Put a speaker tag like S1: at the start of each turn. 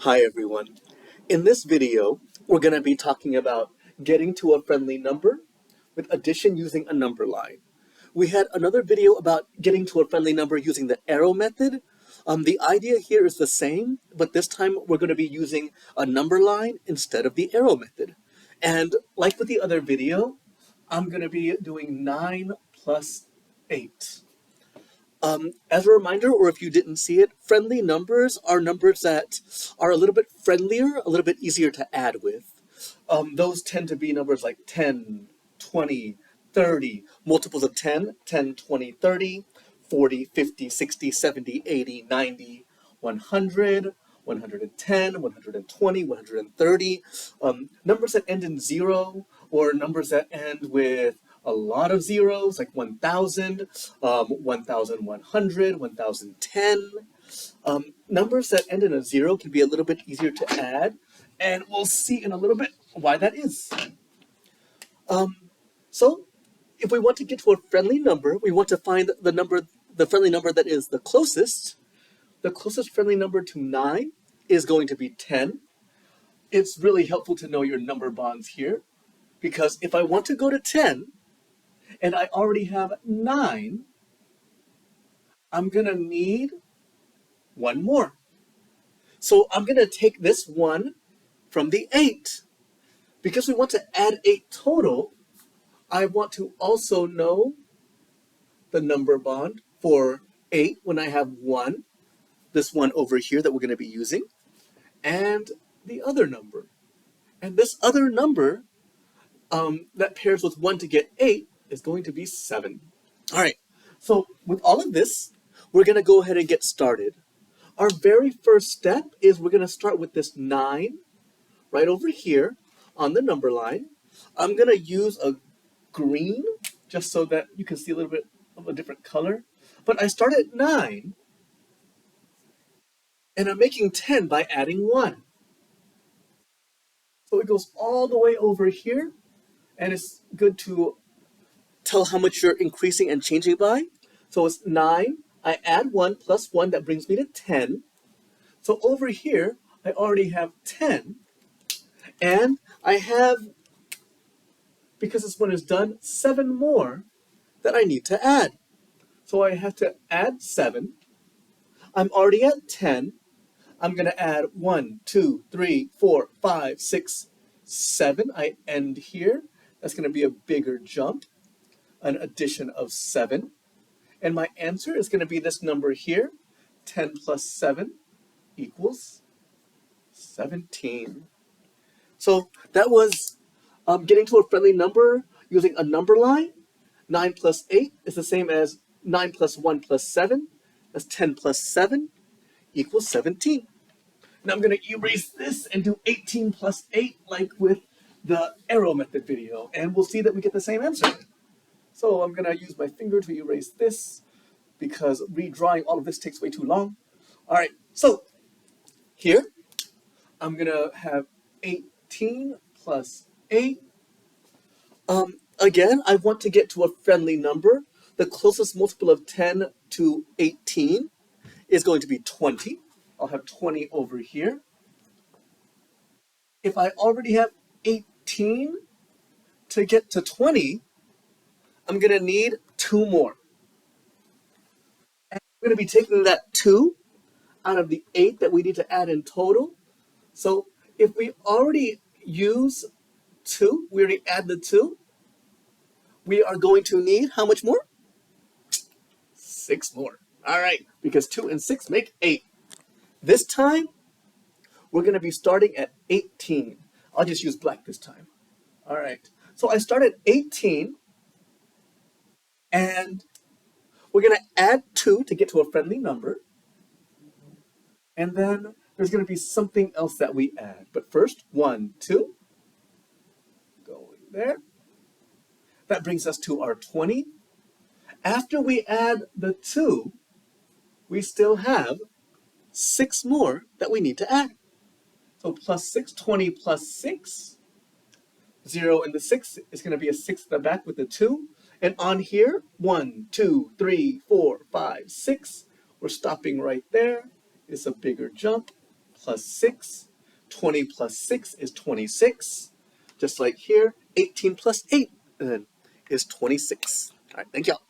S1: Hi everyone. In this video, we're going to be talking about getting to a friendly number with addition using a number line. We had another video about getting to a friendly number using the arrow method. The idea here is the same, but this time we're going to be using a number line instead of the arrow method. And like with the other video, I'm going to be doing 9 plus 8. As a reminder, or if you didn't see it, friendly numbers are numbers that are a little bit friendlier, a little bit easier to add with. Those tend to be numbers like 10, 20, 30, multiples of 10, 10, 20, 30, 40, 50, 60, 70, 80, 90, 100, 110, 120, 130. Numbers that end in 0 or numbers that end with a lot of zeros, like 1,000, 1,100, 1,010. Numbers that end in a 0 can be a little bit easier to add, and we'll see in a little bit why that is. So if we want to get to a friendly number, we want to find the friendly number that is the closest. The closest friendly number to 9 is going to be 10. It's really helpful to know your number bonds here, because if I want to go to 10, and I already have 9, I'm going to need one more. So I'm going to take this 1 from the 8. Because we want to add 8 total, I want to also know the number bond for 8 when I have 1, this one over here that we're going to be using, and the other number. And this other number that pairs with 1 to get 8 is going to be 7. All right, so with all of this, we're going to go ahead and get started. Our very first step is we're going to start with this 9 right over here on the number line. I'm going to use a green just so that you can see a little bit of a different color. But I start at 9, and I'm making 10 by adding 1. So it goes all the way over here, and it's good to tell how much you're increasing and changing by. So it's 9, I add 1 plus 1, that brings me to 10. So over here, I already have 10, and I have, because this one is done, 7 more that I need to add. So I have to add 7. I'm already at 10. I'm going to add 1, 2, 3, 4, 5, 6, 7. I end here. That's going to be a bigger jump, an addition of 7. And my answer is going to be this number here. 10 plus 7 equals 17. So that was getting to a friendly number using a number line. 9 plus 8 is the same as 9 plus 1 plus 7. That's 10 plus 7 equals 17. Now I'm going to erase this and do 18 plus 8 like with the arrow method video, and we'll see that we get the same answer. So I'm going to use my finger to erase this because redrawing all of this takes way too long. All right, so here I'm going to have 18 plus 8. Again, I want to get to a friendly number. The closest multiple of 10 to 18 is going to be 20. I'll have 20 over here. If I already have 18 to get to 20, I'm going to need 2 more. And I'm going to be taking that 2 out of the 8 that we need to add in total. So if we already use 2, we already add the 2, we are going to need how much more? 6 more. All right, because 2 and 6 make 8. This time, we're going to be starting at 18. I'll just use black this time. All right, so I start at 18, and we're going to add 2 to get to a friendly number. And then there's going to be something else that we add. But first, 1, 2, going there. That brings us to our 20. After we add the 2, we still have 6 more that we need to add. So plus 6, 20 plus 6, 0 and the 6 is going to be a 6 at the back with the 2. And on here, 1, 2, 3, 4, 5, 6. We're stopping right there. It's a bigger jump, plus 6. 20 plus 6 is 26. Just like here, 18 plus 8 is 26. All right, thank y'all.